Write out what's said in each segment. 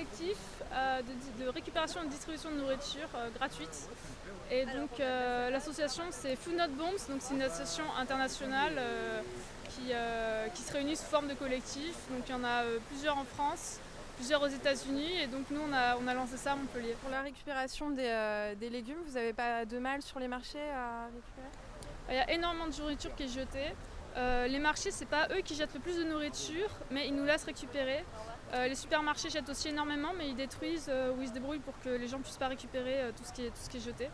collectif de récupération et de distribution de nourriture gratuite. Et donc l'association c'est Food Not Bombs, donc c'est une association internationale qui se réunit sous forme de collectif. Donc il y en a plusieurs en France, plusieurs aux États-Unis, et donc nous on a lancé ça à Montpellier. Pour la récupération des légumes, vous n'avez pas de mal sur les marchés à récupérer? Il y a énormément de nourriture qui est jetée. Les marchés, c'est pas eux qui jettent le plus de nourriture, mais ils nous laissent récupérer. Les supermarchés jettent aussi énormément, mais ils détruisent ou ils se débrouillent pour que les gens ne puissent pas récupérer tout ce qui est jeté.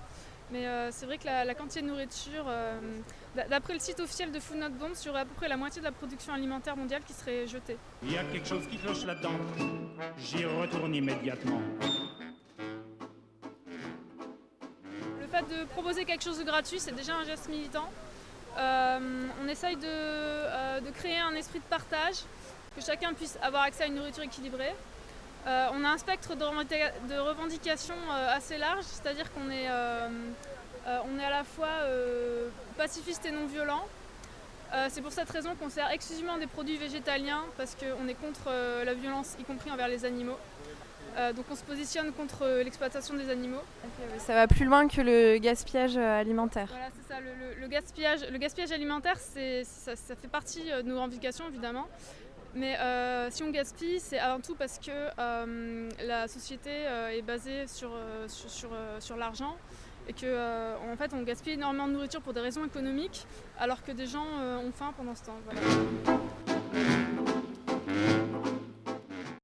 Mais c'est vrai que la quantité de nourriture, d'après le site officiel de Food Not Bombs, il y aurait à peu près la moitié de la production alimentaire mondiale qui serait jetée. Il y a quelque chose qui cloche là-dedans. J'y retourne immédiatement. Le fait de proposer quelque chose de gratuit, c'est déjà un geste militant. On essaye de créer un esprit de partage, que chacun puisse avoir accès à une nourriture équilibrée. On a un spectre de revendications assez large, c'est-à-dire qu'on est à la fois pacifiste et non violent. C'est pour cette raison qu'on sert exclusivement des produits végétaliens, parce qu'on est contre la violence, y compris envers les animaux. Donc on se positionne contre l'exploitation des animaux. Okay, ça va plus loin que le gaspillage alimentaire. Voilà, c'est ça. Le gaspillage alimentaire, ça fait partie de nos revendications, évidemment. Mais si on gaspille, c'est avant tout parce que la société est basée sur l'argent, et qu'en fait on gaspille énormément de nourriture pour des raisons économiques, alors que des gens ont faim pendant ce temps. Voilà.